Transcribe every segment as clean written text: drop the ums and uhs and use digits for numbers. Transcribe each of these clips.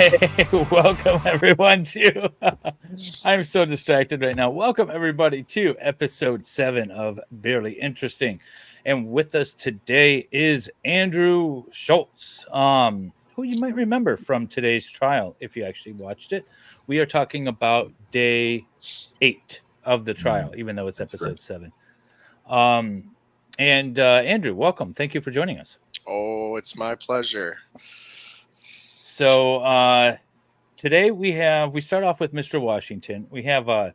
Hey, welcome everyone to. I'm so distracted right now. Welcome everybody to episode 7 of Barely Interesting, and with us today is Andrew Schultz, who you might remember from today's trial if you actually watched it. We are talking about day 8 of the trial, even though it's That's episode great. 7. And Andrew, welcome. Thank you for joining us. Oh, it's my pleasure. So today we start off with Mr. Washington. We have a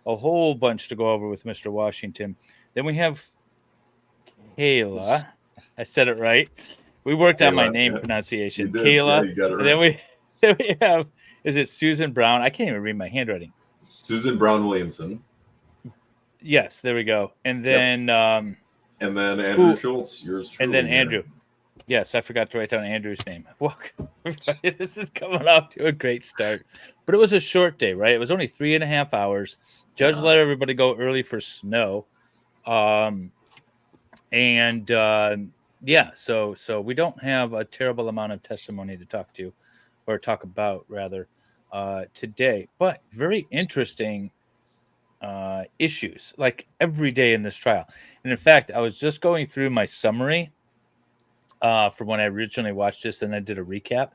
whole bunch to go over with Mr. Washington. Then we have Kayla. I said it right. We worked on my Kayla, name yeah. pronunciation. You did. Kayla. Yeah, you got it And then right. we have, is it Susan Brown? I can't even read my handwriting. Susan Brown Williamson. Yes, there we go. And then And then Andrew Schultz, yours truly. and then Andrew. Yes, I forgot to write down Andrew's name. Welcome. This is coming off to a great start. But it was a short day, right? It was only 3.5 hours. Judge let everybody go early for snow. So we don't have a terrible amount of testimony to talk to, or talk about rather, today. But very interesting issues, like every day in this trial. And in fact, I was just going through my summary from when I originally watched this, and I did a recap.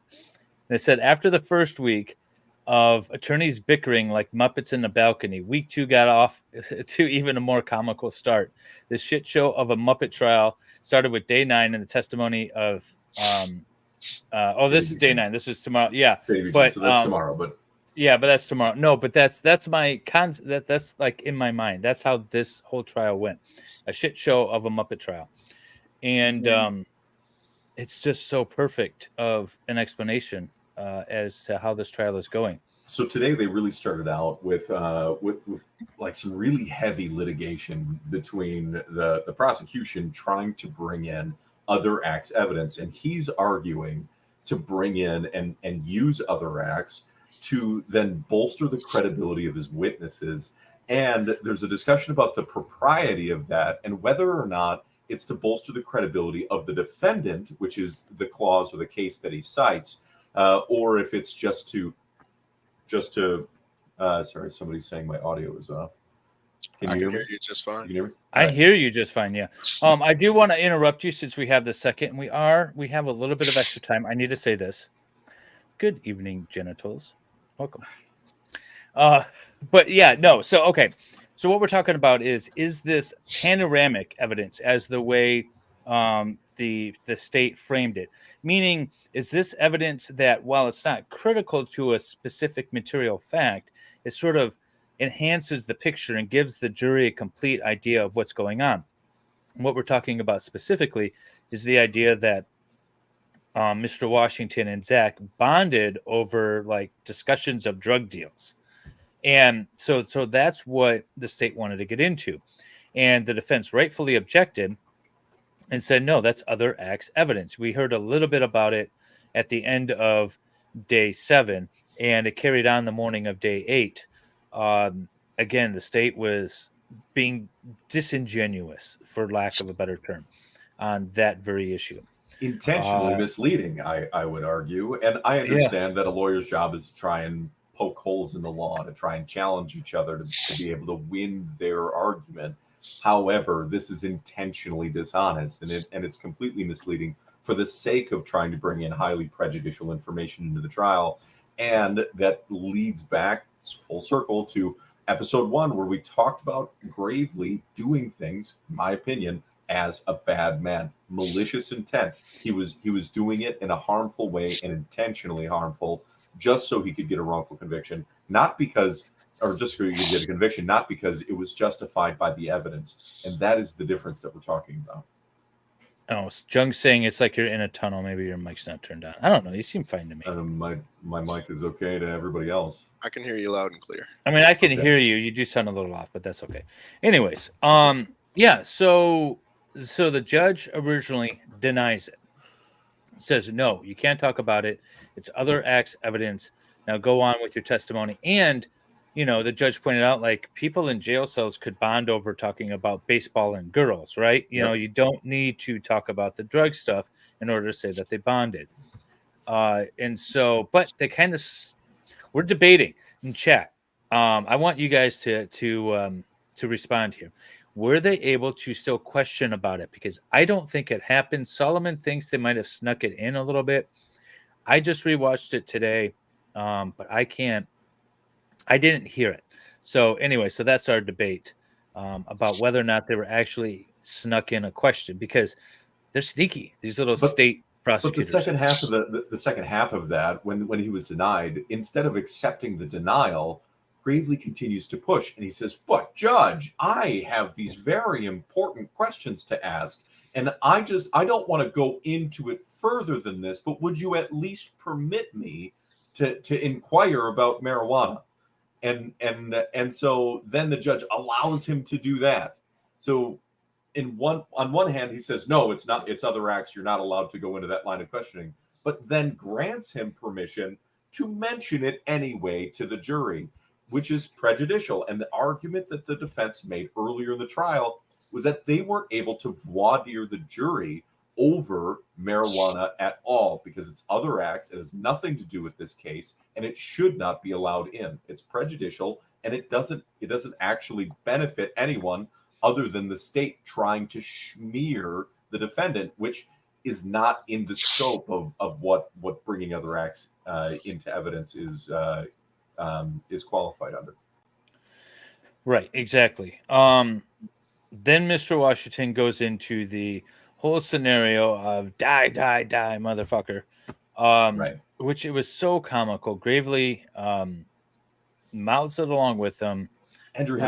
And it said after the first week of attorneys bickering like Muppets in the balcony, week 2 got off to even a more comical start. This shit show of a Muppet trial started with day 9 and the testimony of this is day 9. This is tomorrow. Yeah, but so that's tomorrow. But yeah, but that's tomorrow. No, but that's my that's like in my mind. That's how this whole trial went. A shit show of a Muppet trial, and it's just so perfect of an explanation as to how this trial is going. So today they really started out with like some really heavy litigation between the prosecution trying to bring in other acts evidence, and he's arguing to bring in and use other acts to then bolster the credibility of his witnesses. And there's a discussion about the propriety of that and whether or not it's to bolster the credibility of the defendant, which is the clause or the case that he cites, or if it's just to sorry, somebody's saying my audio is off. I can hear you just fine. You can hear me? I hear you just fine. Yeah. I do want to interrupt you since we have the second. We have a little bit of extra time. I need to say this. Good evening, genitals. Welcome. But yeah, no. So okay. So what we're talking about is this panoramic evidence as the way the state framed it? Meaning, is this evidence that while it's not critical to a specific material fact, it sort of enhances the picture and gives the jury a complete idea of what's going on? And what we're talking about specifically is the idea that Mr. Washington and Zach bonded over like discussions of drug deals. And so that's what the state wanted to get into. And the defense rightfully objected and said, no, that's other acts evidence. We heard a little bit about it at the end of day 7, and it carried on the morning of day 8. Again, the state was being disingenuous, for lack of a better term, on that very issue. Intentionally misleading, I would argue. And I understand that a lawyer's job is to try and poke holes in the law, to try and challenge each other to be able to win their argument. However, this is intentionally dishonest, and it's completely misleading for the sake of trying to bring in highly prejudicial information into the trial. And that leads back full circle to episode 1, where we talked about Gravely doing things, in my opinion, as a bad man. Malicious intent. He was doing it in a harmful way and intentionally harmful, just so he could get a wrongful conviction, not because it was justified by the evidence. And that is the difference that we're talking about. Oh, Jung's saying it's like you're in a tunnel. Maybe your mic's not turned on. I don't know. You seem fine to me. My mic is okay to everybody else. I can hear you loud and clear. I mean, I can hear you. You do sound a little off, but that's okay. Anyways, yeah. So the judge originally denies it. Says, no, you can't talk about it. It's other acts evidence. Now go on with your testimony. And, you know, the judge pointed out, like, people in jail cells could bond over talking about baseball and girls, right? You know, you don't need to talk about the drug stuff in order to say that they bonded. And so, but they kind of we're debating in chat. I want you guys to respond here. Were they able to still question about it? Because I don't think it happened. Solomon thinks they might have snuck it in a little bit. I just rewatched it today, but I didn't hear it. So anyway, so that's our debate about whether or not they were actually snuck in a question, because they're sneaky. These little state prosecutors. But the second half of that, when he was denied, instead of accepting the denial, Gravely continues to push, and he says, "But Judge, I have these very important questions to ask, and I don't want to go into it further than this. But would you at least permit me to inquire about marijuana?" And so then the judge allows him to do that. So on one hand, he says, no, it's not, it's other acts. You're not allowed to go into that line of questioning, but then grants him permission to mention it anyway to the jury, which is prejudicial. And the argument that the defense made earlier in the trial was that they weren't able to voir dire the jury over marijuana at all, because it's other acts. It has nothing to do with this case, and it should not be allowed in. It's prejudicial, and it doesn't actually benefit anyone other than the state trying to smear the defendant, which is not in the scope of what bringing other acts into evidence is qualified under. Right, exactly. Then Mr. Washington goes into the whole scenario of die, motherfucker. Right. Which it was so comical. Gravely mouths it along with them. Andrew,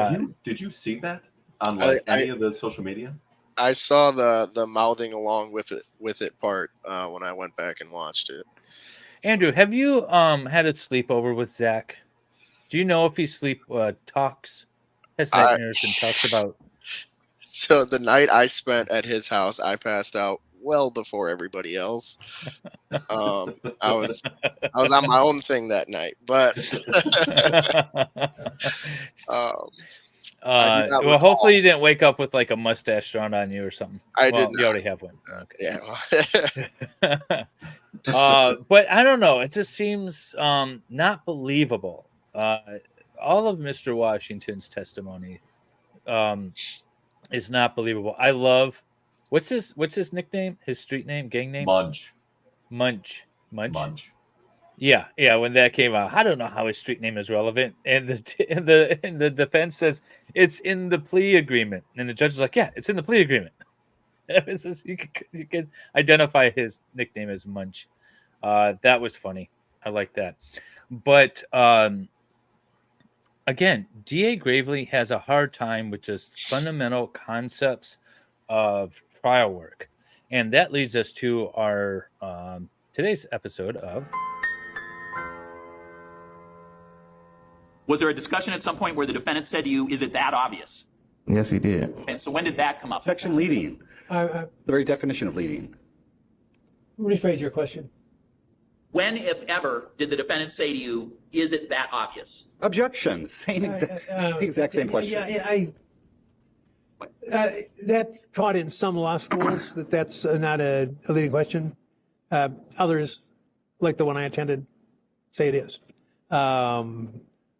did you see that on any of the social media? I saw the mouthing along with it part when I went back and watched it. Andrew, have you had a sleepover with Zach? Do you know if he talks? Has Anderson talks about? So the night I spent at his house, I passed out well before everybody else. I was on my own thing that night, but well, hopefully you didn't wake up with like a mustache drawn on you or something. I did. You already have one. Okay. Yeah. But I don't know. It just seems not believable. All of Mr. Washington's testimony is not believable. I love what's his nickname? His street name, gang name? Munch. Yeah. When that came out, I don't know how his street name is relevant. And the defense says it's in the plea agreement, and the judge is like, yeah, it's in the plea agreement. It's just, you can identify his nickname as Munch. That was funny. I like that. But again, D.A. Gravely has a hard time with just fundamental concepts of trial work. And that leads us to our today's episode of... Was there a discussion at some point where the defendant said to you, is it that obvious? Yes, he did. And so when did that come up? Objection leading. The very definition of leading. Rephrase your question. When, if ever, did the defendant say to you, is it that obvious? Objection. The exact same question. That's taught in some law schools that's not a leading question. Others, like the one I attended, say it is.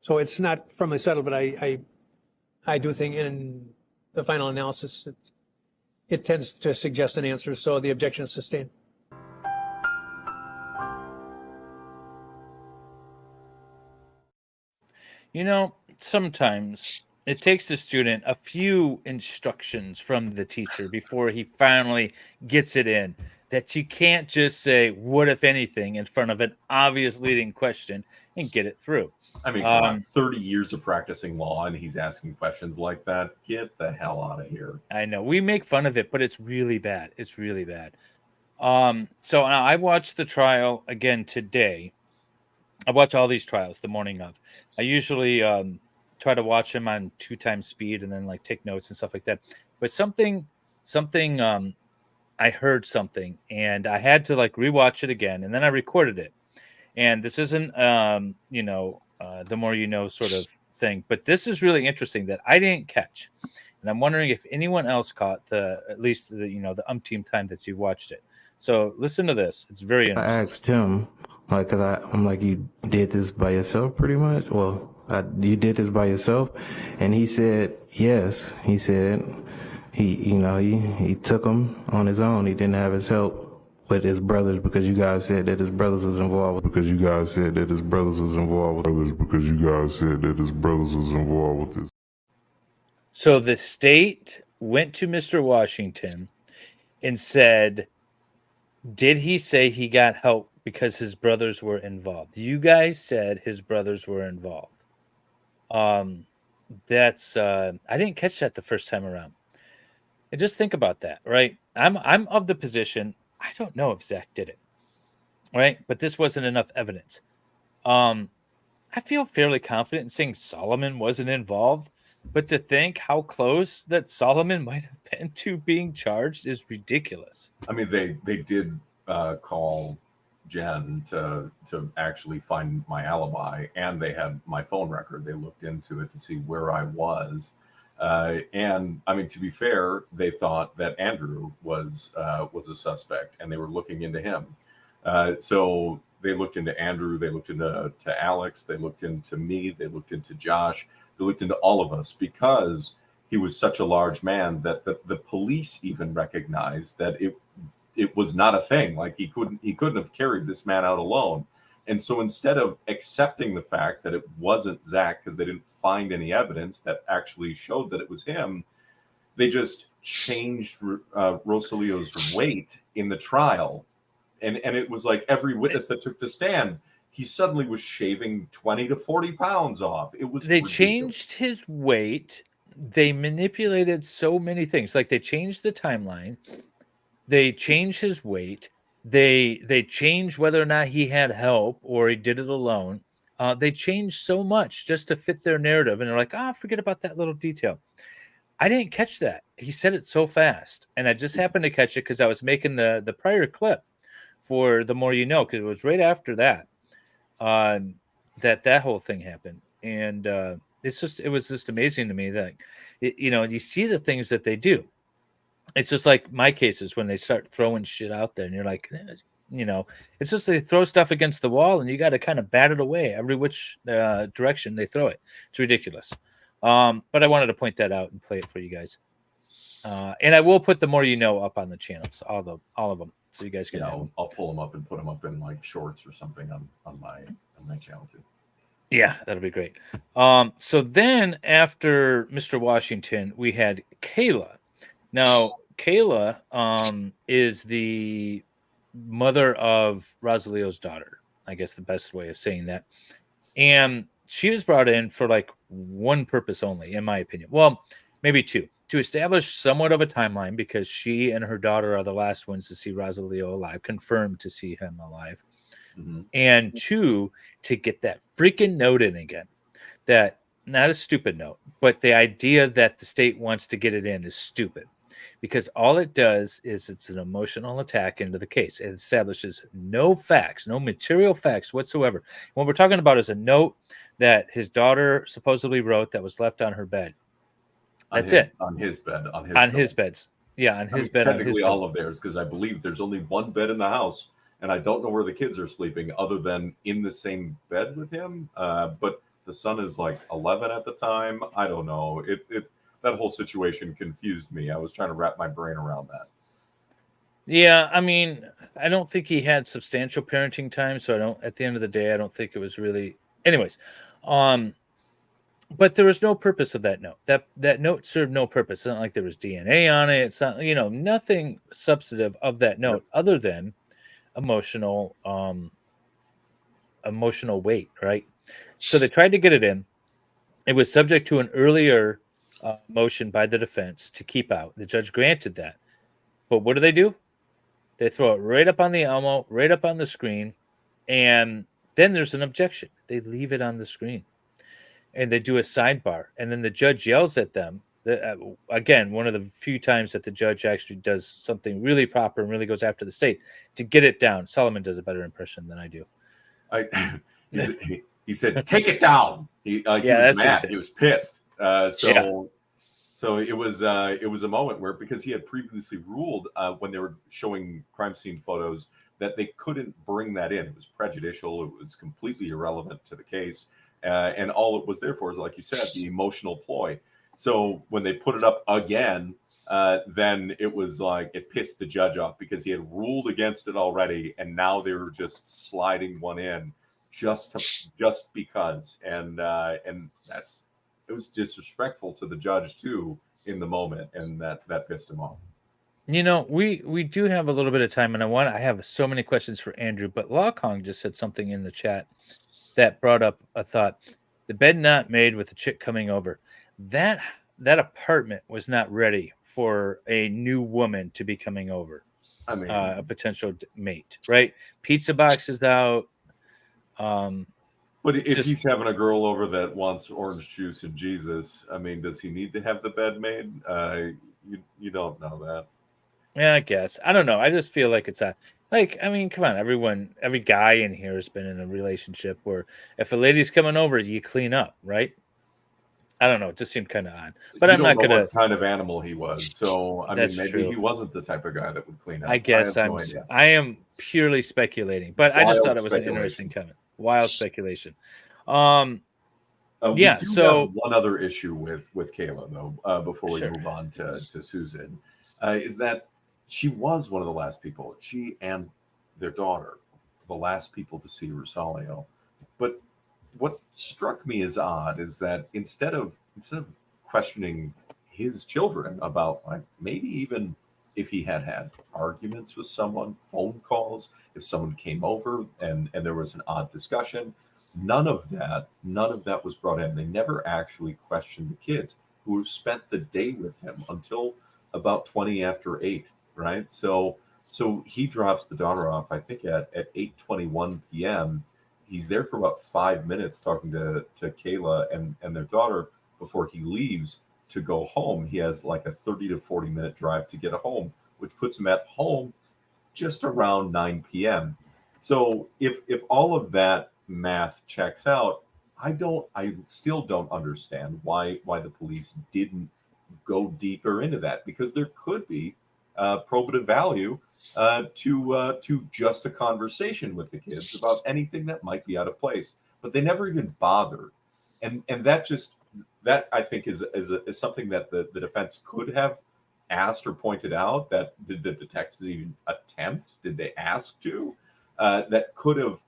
So it's not firmly settled, but I do think in the final analysis, it tends to suggest an answer, so the objection is sustained. You know, sometimes it takes the student a few instructions from the teacher before he finally gets it in, that you can't just say, what if anything, in front of an obvious leading question and get it through. I mean, come on, 30 years of practicing law and he's asking questions like that. Get the hell out of here. I know. We make fun of it, but it's really bad. It's really bad. So now I watched the trial again today. I watch all these trials the morning of. I usually try to watch them on 2x speed and then like take notes and stuff like that. But something I heard something and I had to like rewatch it again, and then I recorded it. And this isn't the more you know sort of thing, but this is really interesting that I didn't catch. And I'm wondering if anyone else caught at least the umpteenth time that you've watched it. So listen to this. It's very I interesting. asked him, like, cause I'm like, you did this by yourself, pretty much. Well, you did this by yourself, and he said yes. He said he took him on his own. He didn't have his help with his brothers because you guys said that his brothers was involved. Because you guys said that his brothers was involved with Because you guys said that his brothers was involved with this. So the state went to Mr. Washington and said, did he say he got help because his brothers were involved? You guys said his brothers were involved. That's I didn't catch that the first time around. And just think about that, right? I'm of the position, I don't know if Zach did it, right? But this wasn't enough evidence. I feel fairly confident in saying Solomon wasn't involved, but to think how close that Solomon might have been to being charged is ridiculous. I mean, they did call Jen to actually find my alibi, and they had my phone record. They looked into it to see where I was. And I mean, to be fair, they thought that Andrew was a suspect, and they were looking into him. So they looked into Andrew, they looked into Alex, they looked into me, they looked into Josh, they looked into all of us because he was such a large man that the police even recognized that it was not a thing. Like he couldn't have carried this man out alone. And so instead of accepting the fact that it wasn't Zach because they didn't find any evidence that actually showed that it was him, they just changed Rosalio's weight in the trial. And it was like every witness that took the stand, he suddenly was shaving 20 to 40 pounds off. It was They ridiculous. changed his weight. They manipulated so many things. Like they changed the timeline. They changed his weight. They changed whether or not he had help or he did it alone. They changed so much just to fit their narrative. And they're like, forget about that little detail. I didn't catch that. He said it so fast. And I just happened to catch it because I was making the prior clip for The More You Know, because it was right after that that whole thing happened. And it was just amazing to me that, you see the things that they do. It's just like my cases when they start throwing shit out there and you're like, it's just they throw stuff against the wall and you got to kind of bat it away every which direction they throw it. It's ridiculous. But I wanted to point that out and play it for you guys. And I will put The More You Know up on the channels, all of them, so you guys can. I'll pull them up and put them up in like shorts or something on my channel too. Yeah, that'll be great. So then after Mr. Washington, we had Kayla. Now, Kayla is the mother of Rosalio's daughter, I guess the best way of saying that. And she was brought in for like one purpose only, in my opinion. Well, maybe two. To establish somewhat of a timeline because she and her daughter are the last ones to see Rosalio alive, confirmed to see him alive. Mm-hmm. And two, to get that freaking note in again. That, not a stupid note, but the idea that the state wants to get it in is stupid. Because all it does is it's an emotional attack into the case. It establishes no facts, no material facts whatsoever. What we're talking about is a note that his daughter supposedly wrote that was left on her bed. That's it. On his bed. His beds. Yeah, on his bed. Technically all of theirs, because I believe there's only one bed in the house, and I don't know where the kids are sleeping other than in the same bed with him. But the son is like 11 at the time. I don't know. That whole situation confused me. I was trying to wrap my brain around that. Yeah, I mean, I don't think he had substantial parenting time, so at the end of the day, I don't think it was really. Anyways, but there was no purpose of that note. That note served no purpose. It's not like there was DNA on it. It's not, nothing substantive of that note other than emotional weight, right? So they tried to get it in. It was subject to an earlier motion by the defense to keep out. The judge granted that. But what do? They throw it right up on the Elmo, right up on the screen, and then there's an objection. They leave it on the screen. And they do a sidebar. And then the judge yells at them. Again, one of the few times that the judge actually does something really proper and really goes after the state to get it down. Solomon does a better impression than I do. He said, "Take it down." He was mad. He was pissed. So it was a moment where, because he had previously ruled when they were showing crime scene photos that they couldn't bring that in. It was prejudicial. It was completely irrelevant to the case, and all it was there for is, like you said, the emotional ploy. So when they put it up again, then it was like it pissed the judge off because he had ruled against it already, and now they were just sliding one in just because, and it was disrespectful to the judge too in the moment, and that pissed him off. You know, we do have a little bit of time, and I have so many questions for Andrew, but Law Kong just said something in the chat that brought up a thought. The bed not made with the chick coming over. That apartment was not ready for a new woman to be coming over. I mean, a potential mate, right? Pizza boxes out. But if he's having a girl over that wants orange juice and Jesus, I mean, does he need to have the bed made? You don't know that. Yeah, I guess. I don't know. I just feel like it's I mean, come on, every guy in here has been in a relationship where if a lady's coming over, you clean up, right? I don't know. It just seemed kind of odd. But You I'm don't not know gonna. what kind of animal he was. So I That's mean, maybe true. he wasn't the type of guy that would clean up. I guess I am purely speculating, but I just thought it was an interesting comment. Wild speculation. We Yeah. do So have one other issue with Kayla though, before we Sure. move on to Susan, is that she was one of the last people. She and their daughter, the last people to see Rosalio. But what struck me as odd is that instead of questioning his children about, like, maybe even if he had arguments with someone, phone calls, if someone came over and there was an odd discussion, none of that was brought in. They never actually questioned the kids who spent the day with him until about 20 after 8, right? So he drops the daughter off, I think at 8:21 p.m. He's there for about 5 minutes talking to Kayla and their daughter before he leaves to go home. He has like a 30 to 40-minute drive to get home, which puts him at home just around 9 p.m. So if all of that math checks out, I still don't understand why the police didn't go deeper into that, because there could be probative value to just a conversation with the kids about anything that might be out of place. But they never even bothered, and that I think is something that the defense could have asked or pointed out. That did the detectives even attempt? Did they ask to? That could have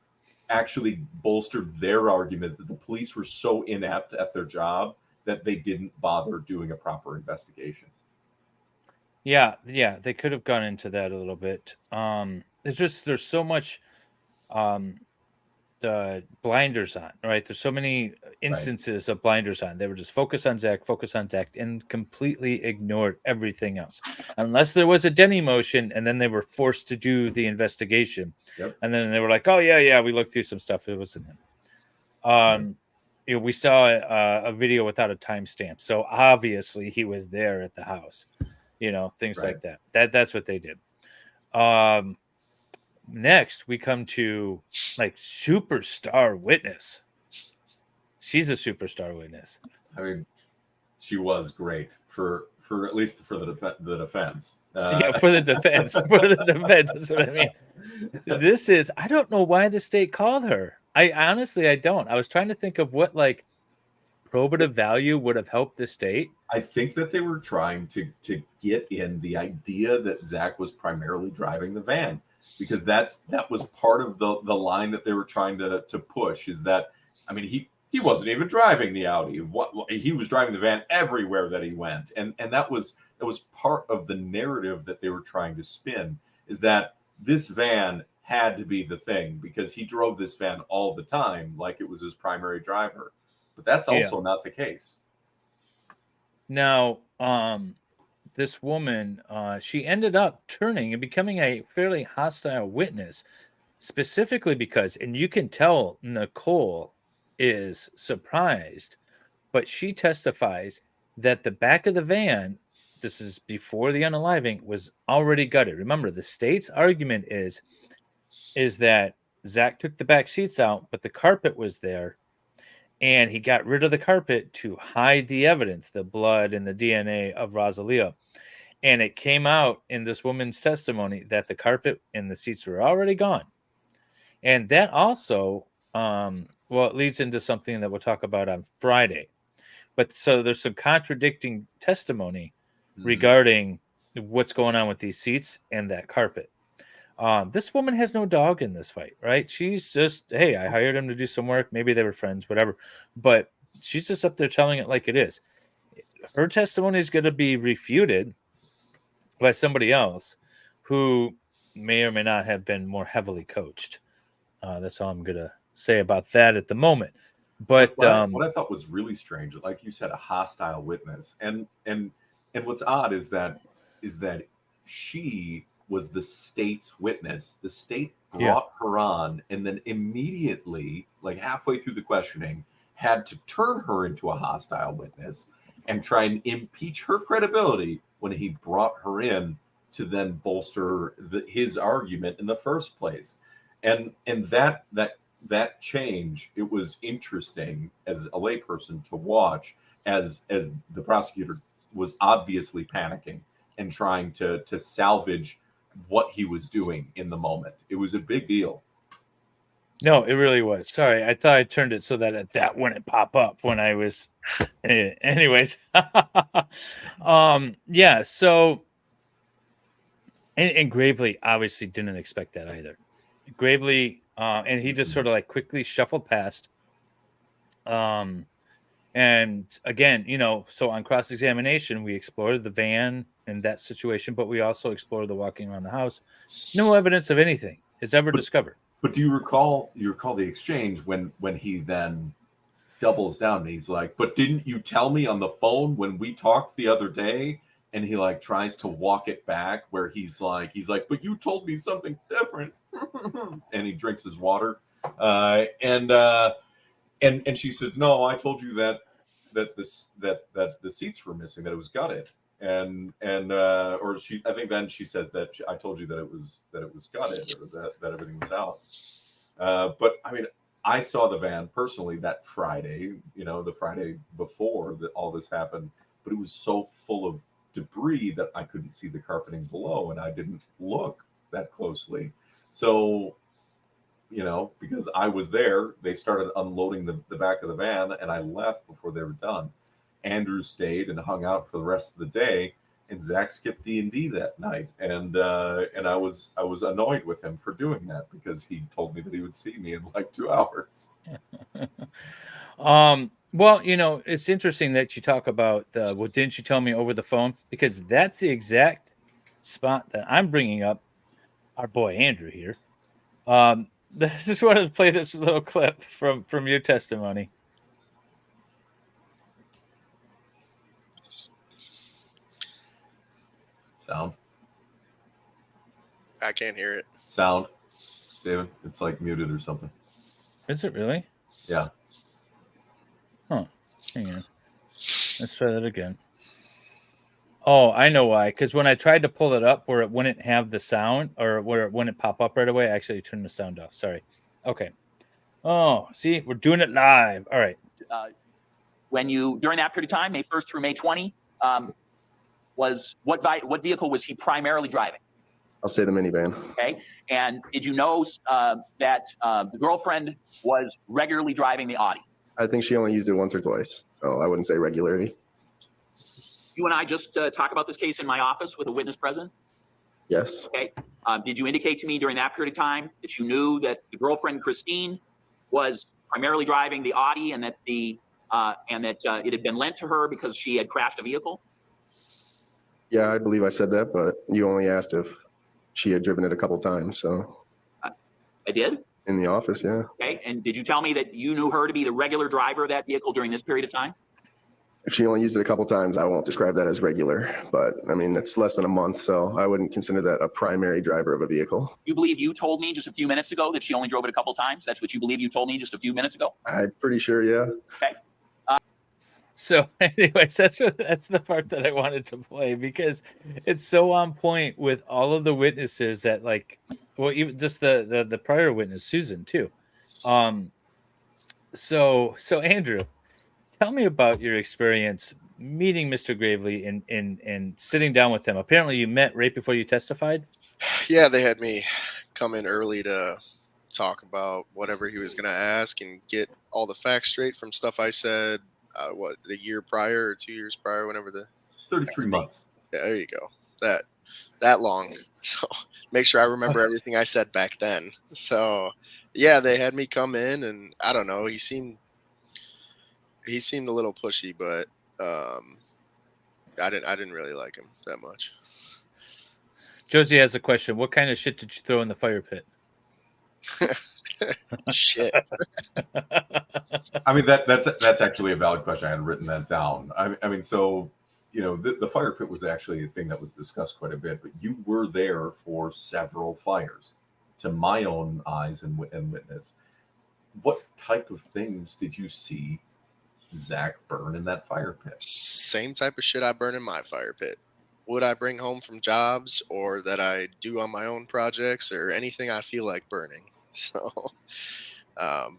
actually bolstered their argument that the police were so inept at their job that they didn't bother doing a proper investigation. yeah, they could have gone into that a little bit. There's so much the blinders on, right? There's so many instances of blinders on. They were just focus on Zach, and completely ignored everything else, unless there was a Denny motion, and then they were forced to do the investigation. Yep. And then they were like, "Oh yeah, we looked through some stuff. It wasn't him." You know, we saw a video without a timestamp, so obviously he was there at the house. You know, things like that. That's what they did. Next, we come to like superstar witness. She's a superstar witness. I mean, she was great for at least for the defense. Yeah, for the defense. That's what I mean. I don't know why the state called her. I honestly don't. I was trying to think of what like probative value would have helped the state. I think that they were trying to get in the idea that Zach was primarily driving the van, because that was part of the line that they were trying to push, is that, I mean, he wasn't even driving the Audi. He was driving the van everywhere that he went. And that was part of the narrative that they were trying to spin, is that this van had to be the thing because he drove this van all the time, like it was his primary driver. But that's also not the case. Now, this woman, she ended up turning and becoming a fairly hostile witness, specifically because, and you can tell Nicole is surprised, but she testifies that the back of the van, this is before the unaliving, was already gutted. Remember, the state's argument is that Zach took the back seats out, but the carpet was there, and he got rid of the carpet to hide the evidence, the blood and the DNA of Rosalia. And it came out in this woman's testimony that the carpet and the seats were already gone. And that also, it leads into something that we'll talk about on Friday. But so there's some contradicting testimony regarding what's going on with these seats and that carpet. This woman has no dog in this fight, right? She's just, hey, I hired him to do some work. Maybe they were friends, whatever. But she's just up there telling it like it is. Her testimony is going to be refuted by somebody else who may or may not have been more heavily coached. That's all I'm going to say about that at the moment. But what I thought was really strange, like you said, a hostile witness, and what's odd is that she was the state's witness. The state brought her on, and then immediately, like halfway through the questioning, had to turn her into a hostile witness and try and impeach her credibility when he brought her in to then bolster his argument in the first place. And that change, it was interesting as a layperson to watch as the prosecutor was obviously panicking and trying to salvage what he was doing in the moment. It was a big deal. No, it really was. Sorry, I thought I turned it so that wouldn't pop up when I was. Anyways, yeah. So, and Gravely obviously didn't expect that either. Gravely, and he just sort of like quickly shuffled past. And again, so on cross-examination, we explored the van and that situation, but we also explored the walking around the house. No evidence of anything is ever discovered. But do you recall the exchange when he then doubles down and he's like, but didn't you tell me on the phone when we talked the other day? And he like tries to walk it back where he's like, but you told me something different. And he drinks his water. And she said, no, I told you that the seats were missing, that it was gutted. Or I think then she says that I told you that it was gutted, or that everything was out. But I mean, I saw the van personally that Friday, the Friday before that all this happened, but it was so full of debris that I couldn't see the carpeting below, and I didn't look that closely. So, because I was there, they started unloading the back of the van, and I left before they were done. Andrew stayed and hung out for the rest of the day, and Zach skipped D&D that night, and I was annoyed with him for doing that because he told me that he would see me in like 2 hours. Well, it's interesting that you talk about didn't you tell me over the phone? Because that's the exact spot that I'm bringing up our boy Andrew here. Just wanted to play this little clip from your testimony. Sound? I can't hear it. Sound, David? It's like muted or something. Is it really? Yeah. Huh. Hang on. Let's try that again. Oh, I know why. Because when I tried to pull it up where it wouldn't have the sound, or where it wouldn't pop up right away, I actually turned the sound off. Sorry. Okay. Oh, see, we're doing it live. All right. When you, during that period of time, May 1st through May 20, was what vehicle was he primarily driving? I'll say the minivan. Okay. And did you know that the girlfriend was regularly driving the Audi? I think she only used it once or twice, so I wouldn't say regularly. You and I just talked about this case in my office with a witness present? Yes. Okay. Did you indicate to me during that period of time that you knew that the girlfriend, Christine, was primarily driving the Audi and that it had been lent to her because she had crashed a vehicle? Yeah, I believe I said that, but you only asked if she had driven it a couple times, so. I did? In the office, yeah. Okay. And did you tell me that you knew her to be the regular driver of that vehicle during this period of time? If she only used it a couple times, I won't describe that as regular, but I mean, it's less than a month, so I wouldn't consider that a primary driver of a vehicle. You believe you told me just a few minutes ago that she only drove it a couple times? That's what you believe you told me just a few minutes ago? I'm pretty sure, yeah. Okay. So anyways, that's the part that I wanted to play because it's so on point with all of the witnesses that even just the prior witness, Susan, too. So Andrew, tell me about your experience meeting Mr. Gravely and sitting down with him. Apparently, you met right before you testified. Yeah, they had me come in early to talk about whatever he was going to ask and get all the facts straight from stuff I said. The year prior or 2 years prior, whenever the 33 months. Yeah, there you go. That long. So make sure I remember everything I said back then. So yeah, they had me come in, and I don't know. He seemed a little pushy, but I didn't really like him that much. Josie has a question. What kind of shit did you throw in the fire pit? Shit. I mean, that's actually a valid question. I had written that down. I mean, so the fire pit was actually a thing that was discussed quite a bit. But you were there for several fires, to my own eyes and witness. What type of things did you see Zach burn in that fire pit? Same type of shit I burn in my fire pit. Would I bring home from jobs, or that I do on my own projects, or anything I feel like burning. So,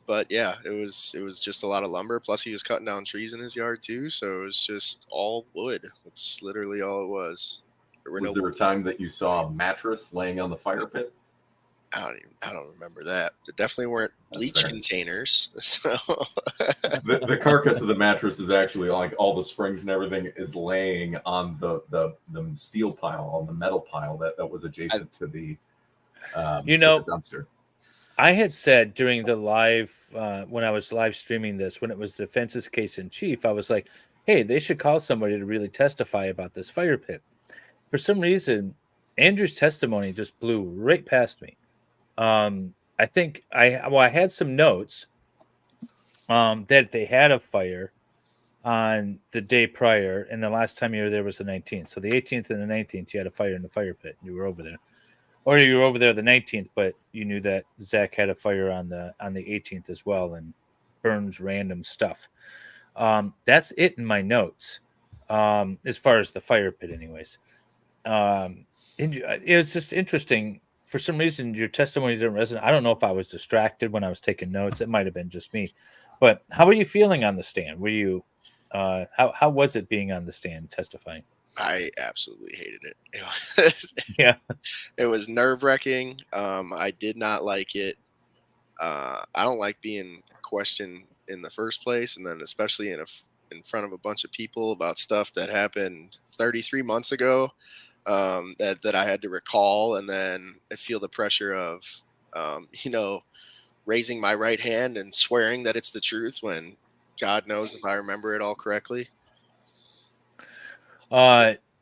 but yeah, it was just a lot of lumber. Plus, he was cutting down trees in his yard too, so it was just all wood. That's literally all it was. Was there a time that you saw a mattress laying on the fire pit? I don't remember that. There definitely weren't bleach containers. So the carcass of the mattress is actually, like, all the springs and everything is laying on the steel pile, on the metal pile that was adjacent to the dumpster. I had said during the live, when I was live streaming this, when it was the defense's case in chief, I was like, hey, they should call somebody to really testify about this fire pit. For some reason, Andrew's testimony just blew right past me. I think I had some notes that they had a fire on the day prior, and the last time you were there was the 19th. So the 18th and the 19th, you had a fire in the fire pit. You were over there. Or you were over there the 19th, but you knew that Zach had a fire on the 18th as well and burns random stuff. That's it in my notes, as far as the fire pit, anyways. It was just interesting. For some reason, your testimony didn't resonate. I don't know if I was distracted when I was taking notes. It might have been just me. But how were you feeling on the stand? Were you how was it being on the stand testifying? I absolutely hated it. It was nerve-wracking. I did not like it. I don't like being questioned in the first place, and then especially in front of a bunch of people about stuff that happened 33 months ago, that I had to recall, and then I feel the pressure of raising my right hand and swearing that it's the truth when God knows if I remember it all correctly.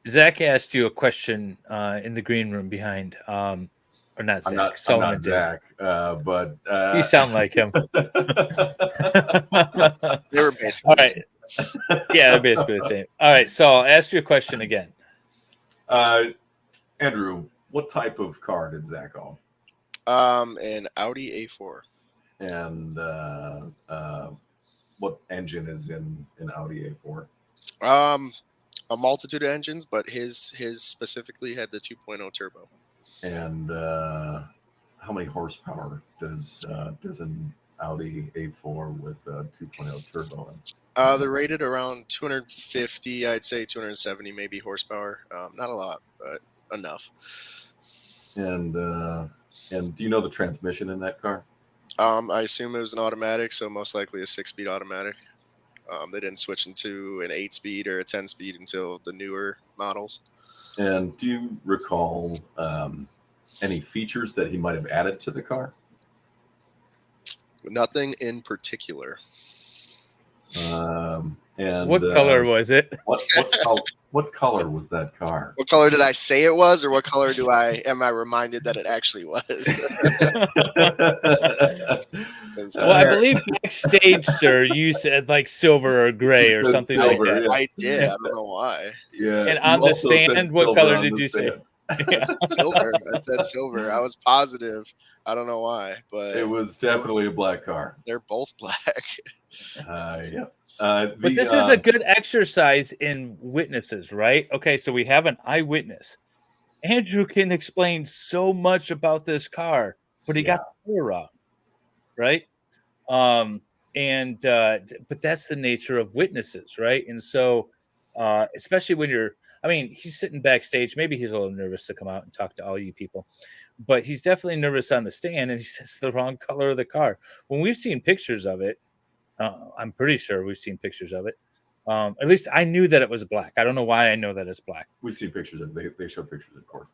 Zach asked you a question in the green room behind, or not Zach. I'm not Zach, but you sound like him. They were basically all right. Yeah, they're basically the same. All right, so I'll ask you a question again. Andrew, what type of car did Zach own? An Audi A4. And what engine is in an Audi A4? A multitude of engines, but his specifically had the 2.0 turbo. And how many horsepower does an Audi A4 with 2.0 turbo in? They're rated around 250, I'd say 270 maybe horsepower. Not a lot, but enough. And do you know the transmission in that car? I assume it was an automatic, so most likely a 6-speed automatic. They didn't switch into an 8-speed or a 10-speed until the newer models. And do you recall any features that he might have added to the car? Nothing in particular. And what color was it? What color was that car? What color did I say it was, or what color am I reminded that it actually was? Well, I believe backstage, sir, you said like silver or gray or something silver, like that. Yeah. I did. I don't know why. Yeah. And on the stand, what color did you say? Silver. I said silver. I was positive. I don't know why, but it was definitely a black car. They're both black. Yeah. But this is a good exercise in witnesses, right? Okay, so we have an eyewitness. Andrew can explain so much about this car, but he got the color wrong, right? And but that's the nature of witnesses, right? And so especially when you're, I mean, he's sitting backstage, maybe he's a little nervous to come out and talk to all you people, but he's definitely nervous on the stand, and he says the wrong color of the car. When we've seen pictures of it, I'm pretty sure we've seen pictures of it. At least I knew that it was black. I don't know why I know that it's black. We've seen pictures of it. They show pictures in court.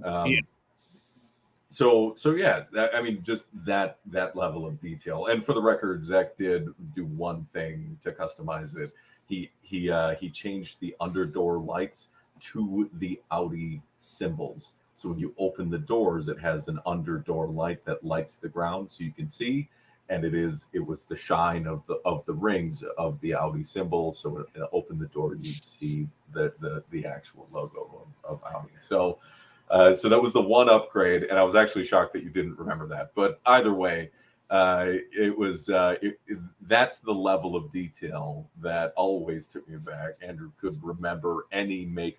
Yeah. So yeah, I mean, just that level of detail. And for the record, Zach did do one thing to customize it. He changed the underdoor lights to the Audi symbols. So when you open the doors, it has an underdoor light that lights the ground so you can see. And it was the shine of the rings of the Audi symbol. So when it opened the door, you'd see the actual logo of Audi. So that was the one upgrade, and I was actually shocked that you didn't remember that. But either way, that's the level of detail that always took me back. Andrew could remember any make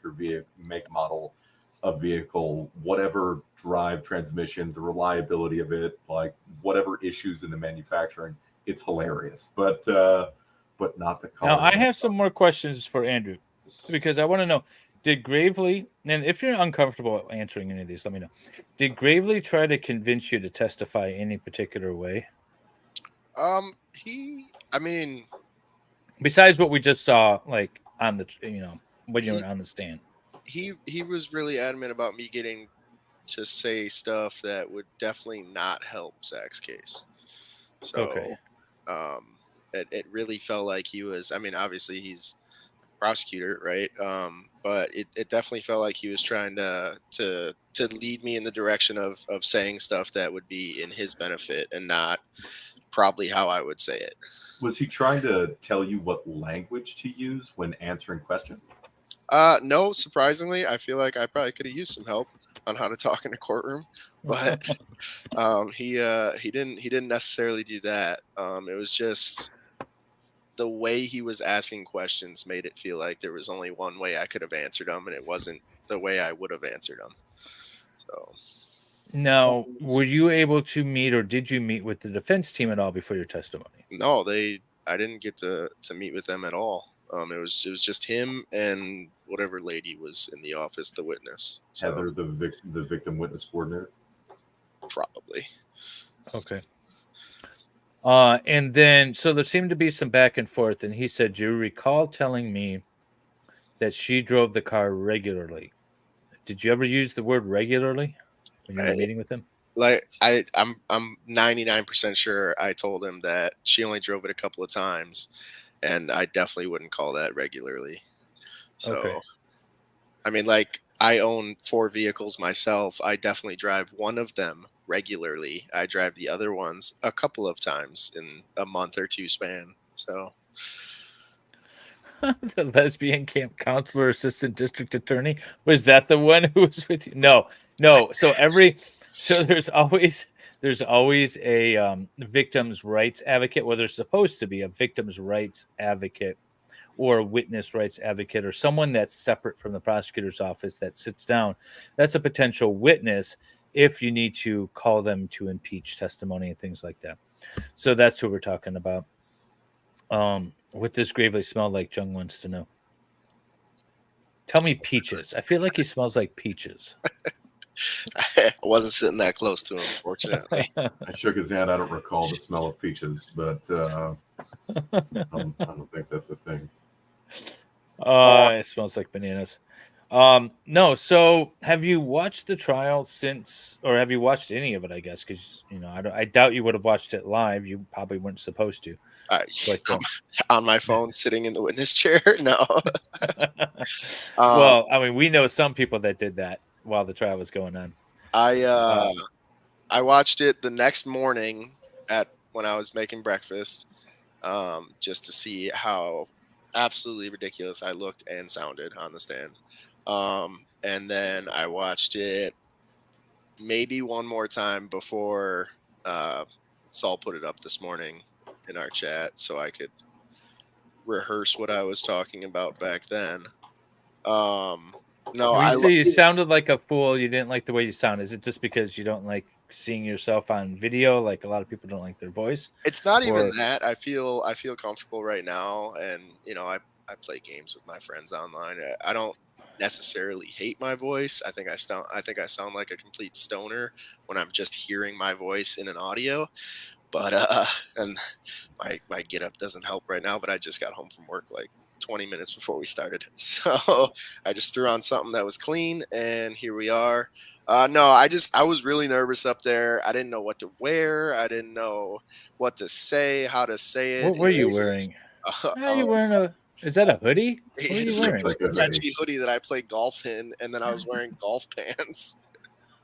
model of vehicle, whatever drive, transmission, the reliability of it, like whatever issues in the manufacturing. It's hilarious, but not the color. Now I have some more questions for Andrew, because I want to know. Did Gravely, and if you're uncomfortable answering any of these, let me know. Did Gravely try to convince you to testify any particular way? I mean, besides what we just saw, like on the, when you were on the stand, he was really adamant about me getting to say stuff that would definitely not help Zach's case. So, okay. It really felt like he was. I mean, obviously he's prosecutor, right? But it definitely felt like he was trying to lead me in the direction of saying stuff that would be in his benefit and not probably how I would say it. Was he trying to tell you what language to use when answering questions? No, surprisingly, I feel like I probably could have used some help on how to talk in a courtroom, but he didn't necessarily do that. It was just the way he was asking questions made it feel like there was only one way I could have answered them, and it wasn't the way I would have answered them. So, now, were you able to meet, or did you meet with the defense team at all before your testimony? No, I didn't get to meet with them at all. It was just him and whatever lady was in the office, the witness. So, Heather, the victim witness coordinator? Probably. Okay. And then, so there seemed to be some back and forth, and he said, "You recall telling me that she drove the car regularly." Did you ever use the word regularly when you were meeting with him? Like I'm 99% sure I told him that she only drove it a couple of times, and I definitely wouldn't call that regularly. So, okay. I mean, like, I own 4 vehicles myself. I definitely drive one of them regularly. I drive the other ones a couple of times in a month or two span. So The lesbian camp counselor, assistant district attorney, was that the one who was with you? No. So there's always a victim's rights advocate. Well, there's supposed to be a victim's rights advocate or a witness rights advocate, or someone that's separate from the prosecutor's office that sits down. That's a potential witness if you need to call them to impeach testimony and things like that. So that's who we're talking about. What does Gravely smell like? Jung wants to know. Tell me peaches. I feel like he smells like peaches. I wasn't sitting that close to him, unfortunately. I shook his hand. I don't recall the smell of peaches, but I don't think that's a thing. It smells like bananas. No. So, have you watched the trial since, or have you watched any of it? I guess because I doubt you would have watched it live. You probably weren't supposed to. On my phone, sitting in the witness chair. No. Well, I mean, we know some people that did that while the trial was going on. I watched it the next morning when I was making breakfast, just to see how absolutely ridiculous I looked and sounded on the stand. And then I watched it maybe one more time before Saul put it up this morning in our chat so I could rehearse what I was talking about back then. No, you sounded like a fool. You didn't like the way you sound. Is it just because you don't like seeing yourself on video? Like a lot of people don't like their voice. It's not even that. I feel comfortable right now, and I play games with my friends online. I don't necessarily hate my voice. I think I sound like a complete stoner when I'm just hearing my voice in an audio. But and my get up doesn't help right now. But I just got home from work like 20 minutes before we started, so I just threw on something that was clean, and here we are. No, I was really nervous up there. I didn't know what to wear. I didn't know what to say, how to say it. What were you wearing? Are you wearing a? Is that a hoodie? What are you wearing? It's like a stretchy hoodie that I play golf in, and then I was wearing golf pants.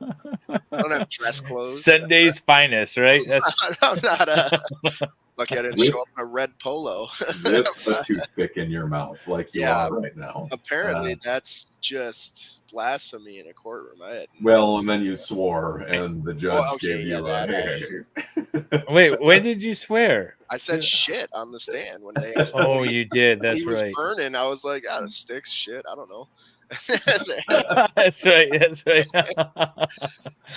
I don't have dress clothes. Sunday's finest, right? I'm not lucky I didn't show up in a red polo. With a toothpick in your mouth like you are right now. Apparently, that's just blasphemy in a courtroom. Well, and then you swore, and the judge gave you a... Wait, when did you swear? I said shit on the stand when they asked me. Oh, you did. That's right. He was burning. I was like, sticks, shit. I don't know. That's right. That's right.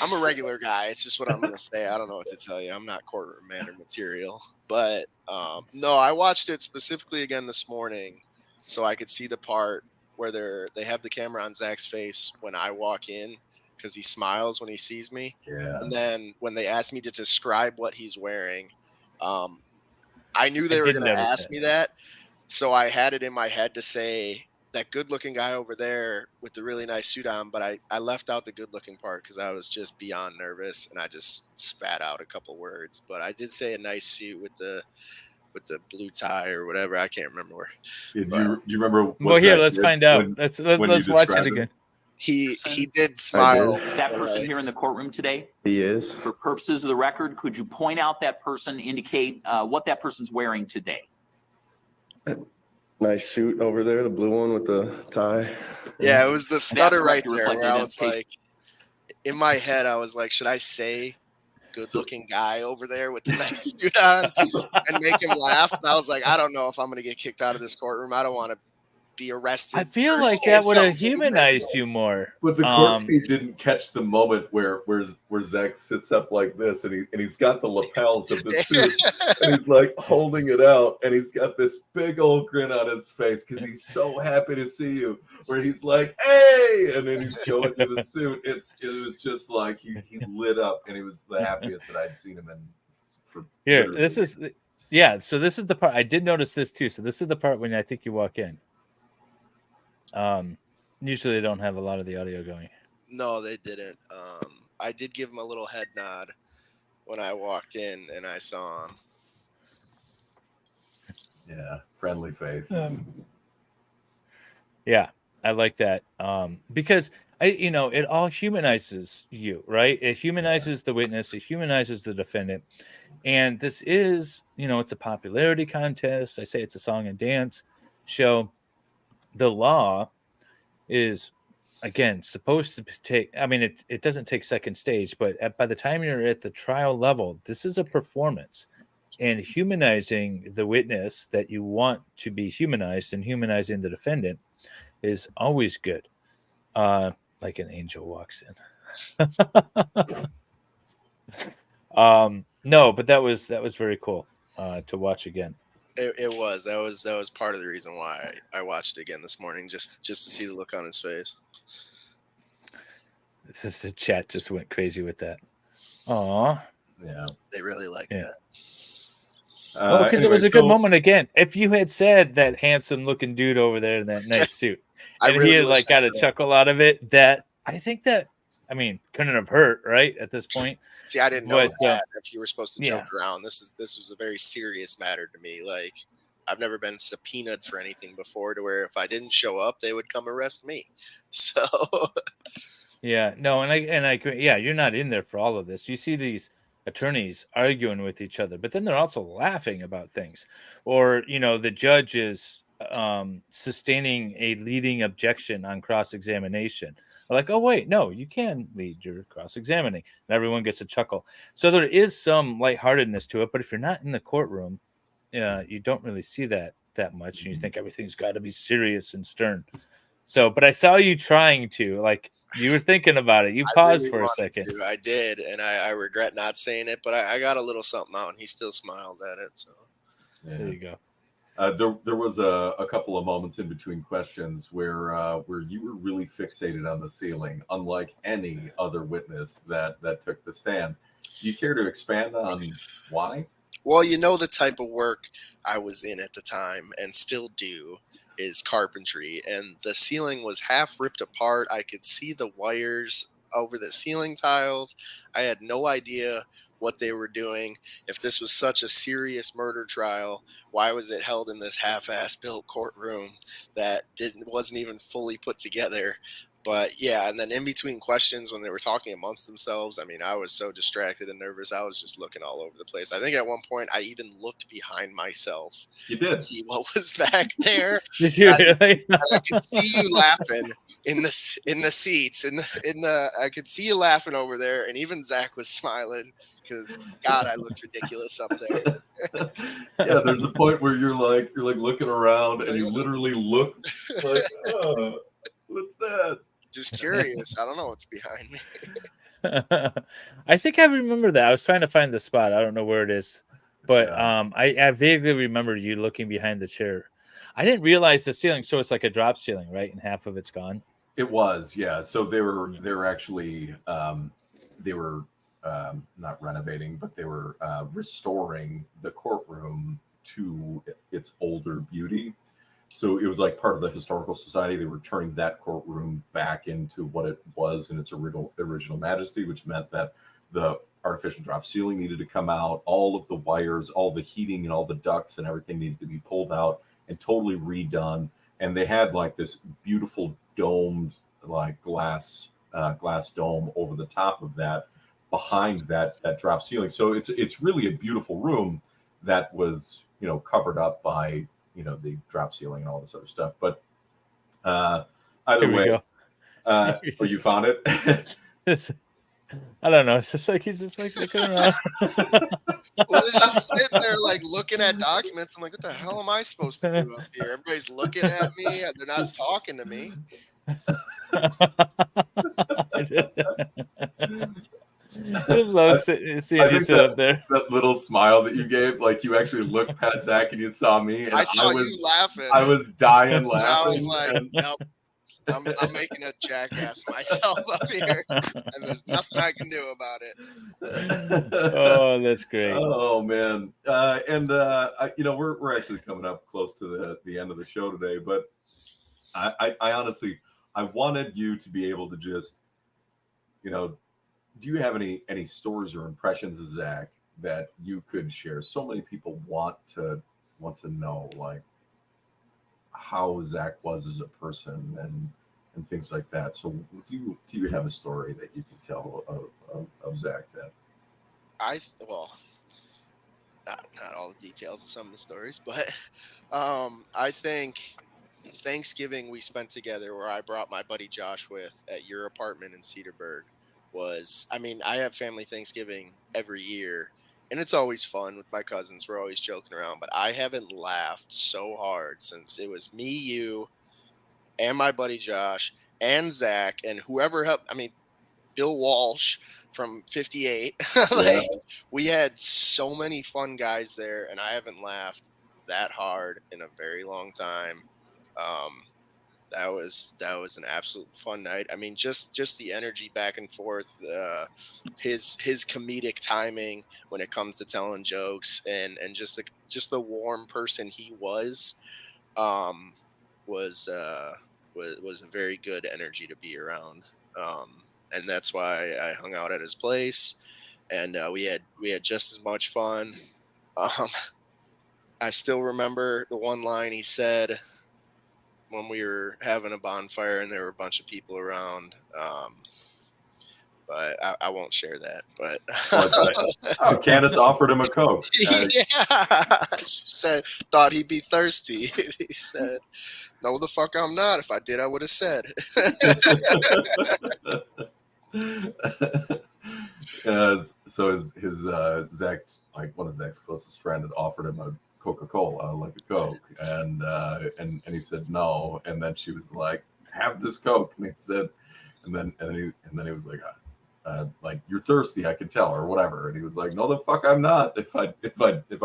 I'm a regular guy. It's just what I'm going to say. I don't know what to tell you. I'm not courtroom manner material. But no, I watched it specifically again this morning so I could see the part where they have the camera on Zach's face when I walk in because he smiles when he sees me. Yeah. And then when they asked me to describe what he's wearing, I knew they were going to ask me that. So I had it in my head to say that good-looking guy over there with the really nice suit on, but I left out the good-looking part because I was just beyond nervous, and I just spat out a couple words. But I did say a nice suit with the blue tie or whatever. I can't remember where. Do you remember? Well, here, let's find out. Let's watch it again. He did smile. Is that person here in the courtroom today? He is. For purposes of the record, could you point out that person, indicate what that person's wearing today? Nice suit over there, the blue one with the tie. Yeah, it was the stutter right there where I was like, in my head, I was like, should I say good-looking guy over there with the nice suit on and make him laugh? And I was like, I don't know if I'm going to get kicked out of this courtroom. I don't want to be arrested. I feel like that would have humanized you more. But the court feed didn't catch the moment where Zach sits up like this and he's got the lapels of the suit and he's like holding it out and he's got this big old grin on his face because he's so happy to see you. Where he's like, "Hey!" and then he's showing you the suit. It was just like he lit up and he was the happiest that I'd seen him in. For here, this is So this is the part I did notice this too. So this is the part when I think you walk in. Usually they don't have a lot of the audio going. No, they didn't. I did give him a little head nod when I walked in and I saw him. Yeah, friendly face. Yeah, I like that. Because it all humanizes you, right? It humanizes the witness, it humanizes the defendant. And this is, it's a popularity contest. I say it's a song and dance show. The law is, again, supposed to take, it doesn't take second stage, but by the time you're at the trial level, this is a performance. And humanizing the witness that you want to be humanized and humanizing the defendant is always good. Like an angel walks in. No, but that was very cool to watch again. It was. That was part of the reason why I watched it again this morning, just to see the look on his face. The chat just went crazy with that. Aw. Yeah. They really liked that. Because it was a good moment again. If you had said that handsome looking dude over there in that nice suit, and he had got a chuckle out of it, that I think that, couldn't have hurt, right? At this point. See, I didn't know that if you were supposed to joke around. This was a very serious matter to me. Like, I've never been subpoenaed for anything before to where if I didn't show up, they would come arrest me. So yeah, no, and I agree. Yeah, you're not in there for all of this. You see these attorneys arguing with each other, but then they're also laughing about things. Or, the judge is sustaining a leading objection on cross-examination. Like, oh wait, no, you can lead your cross-examining, and everyone gets a chuckle. So there is some lightheartedness to it, but if you're not in the courtroom, you don't really see that much, and you think everything's got to be serious and stern. So, but I saw you trying to, like, you were thinking about it. You paused really for a wanted second. to. I did, and I regret not saying it, but I got a little something out, and he still smiled at it. So There you go. There was a couple of moments in between questions where you were really fixated on the ceiling, unlike any other witness that took the stand. Do you care to expand on why? Well, you know, the type of work I was in at the time and still do is carpentry, and the ceiling was half ripped apart. I could see the wires over the ceiling tiles. I had no idea what they were doing. If this was such a serious murder trial, why was it held in this half-ass built courtroom that wasn't even fully put together? But yeah, and then in between questions when they were talking amongst themselves, I mean, I was so distracted and nervous. I was just looking all over the place. I think at one point I even looked behind myself You to did. see what was back there. Did you really? I could see you laughing in the seats I could see you laughing over there, and even Zach was smiling because God, I looked ridiculous up there. Yeah, there's a point where you're like looking around and you literally look like, oh, what's that? Just curious. I don't know what's behind me. I think I remember that. I was trying to find the spot. I don't know where it is, but Yeah. I vaguely remember you looking behind the chair. I didn't realize the ceiling, so it's like a drop ceiling, right? And half of it's gone. It was, yeah. So they were actually they were not renovating, but they were restoring the courtroom to its older beauty. So it was like part of the historical society. They were turning that courtroom back into what it was in its original majesty, which meant that the artificial drop ceiling needed to come out. All of the wires, all the heating and all the ducts and everything needed to be pulled out and totally redone. And they had like this beautiful domed, like glass dome over the top of that, behind that drop ceiling. So it's really a beautiful room that was, you know, covered up by, you know, the drop ceiling and all this other stuff. But either way, you found it. I don't know. It's just like he's just like looking around. Well, they're just sitting there like looking at documents. I'm like, what the hell am I supposed to do up here? Everybody's looking at me. They're not talking to me. I just love seeing you sit up there. That little smile that you gave, like you actually looked past Zach and you saw me, and I saw you laughing. I was dying laughing. And I was like, yep, I'm making a jackass myself up here, and there's nothing I can do about it. Oh, that's great. Oh man, you know, we're actually coming up close to the end of the show today, but I honestly, I wanted you to be able to just, you know, do you have any stories or impressions of Zach that you could share? So many people want to know, like, how Zach was as a person and things like that. So do you have a story that you can tell of Zach that? Not all the details of some of the stories, but I think Thanksgiving we spent together, where I brought my buddy Josh with at your apartment in Cedarburg, was, I mean, I have family Thanksgiving every year, and it's always fun with my cousins. We're always joking around, but I haven't laughed so hard since it was me, you, and my buddy Josh, and Zach, and whoever helped. I mean, Bill Walsh from 58. Like, we had so many fun guys there, and I haven't laughed that hard in a very long time. That was an absolute fun night. I mean, just the energy back and forth, his comedic timing when it comes to telling jokes, and just the warm person he was a very good energy to be around. And that's why I hung out at his place, and we had just as much fun. I still remember the one line he said when we were having a bonfire and there were a bunch of people around. But I won't share that. But Candace offered him a Coke. Yeah, she said, thought he'd be thirsty. He said, "No, the fuck I'm not. If I did, I would have said." So his Zach's, like, one of Zach's closest friend had offered him a Coca-Cola, like a Coke, and he said no, and then she was like, have this Coke. And he said, and then he was like, you're thirsty, I could tell, or whatever. And he was like, no, the fuck, I'm not. If I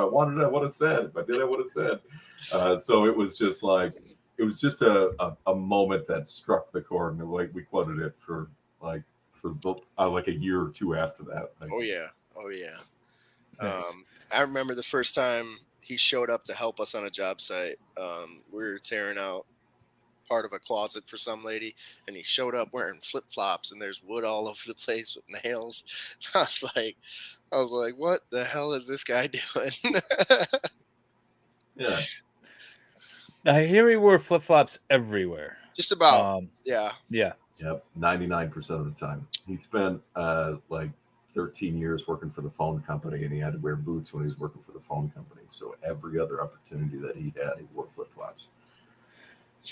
wanted it, I would have said. If I did, I would have said. So it was just like, it was just a moment that struck the chord, and like we quoted it for like a year or two after that. Oh yeah. Nice. I remember the first time he showed up to help us on a job site. We were tearing out part of a closet for some lady, and he showed up wearing flip-flops, and there's wood all over the place with nails. I was like, what the hell is this guy doing? Yeah. I hear he wore flip-flops everywhere. Just about. Yeah. Yep. 99% of the time. He spent like 13 years working for the phone company, and he had to wear boots when he was working for the phone company. So every other opportunity that he had, he wore flip-flops.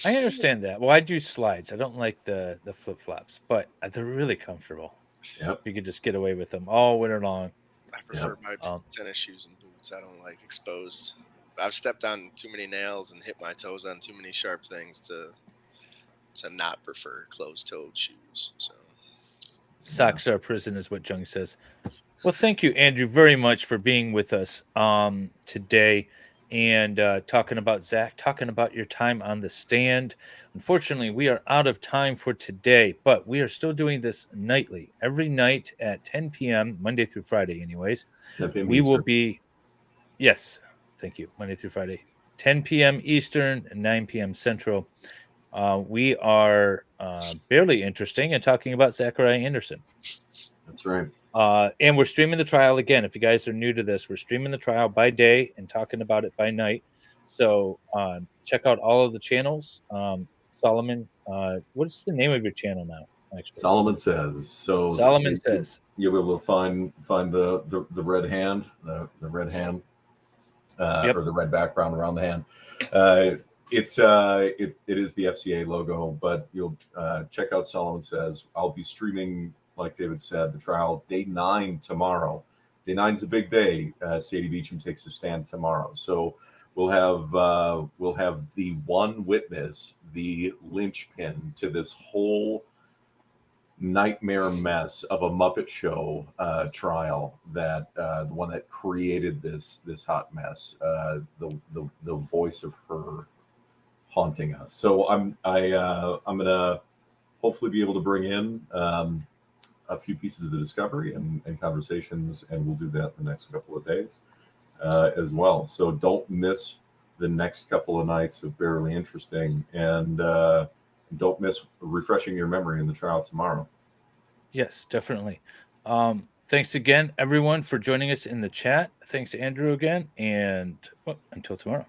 I understand that. Well, I do slides. I don't like the flip-flops, but they're really comfortable. Yep. You could just get away with them all winter long. I prefer my tennis shoes and boots. I don't like exposed. I've stepped on too many nails and hit my toes on too many sharp things to not prefer closed-toed shoes. So socks are a prison, is what Jung says. Well, thank you, Andrew, very much for being with us today and talking about Zach, talking about your time on the stand. Unfortunately, we are out of time for today, but we are still doing this nightly, every night at 10 p.m., Monday through Friday, anyways. 10 p.m. We Eastern. will be, yes, thank you, Monday through Friday, 10 p.m. Eastern and 9 p.m. Central. We are barely interesting and talking about Zachariah Anderson. That's right. And we're streaming the trial again. If you guys are new to this, we're streaming the trial by day and talking about it by night. So check out all of the channels. Solomon, what's the name of your channel now? Actually, Solomon Says. So Solomon Says. You'll be able to find the red hand, the red hand, or the red background around the hand. It is the FCA logo, but you'll check out Solomon Says. I'll be streaming, like David said, the trial day 9 tomorrow. Day 9's a big day. Sadie Beecham takes a stand tomorrow, so we'll have the one witness, the linchpin to this whole nightmare mess of a Muppet Show trial, that the one that created this hot mess, the voice of her haunting us. So I'm gonna hopefully be able to bring in a few pieces of the discovery and conversations, and we'll do that the next couple of days as well. So don't miss the next couple of nights of Barely Interesting, and don't miss refreshing your memory in the trial tomorrow. Yes, definitely. Thanks again, everyone, for joining us in the chat. Thanks, Andrew, again, and until tomorrow.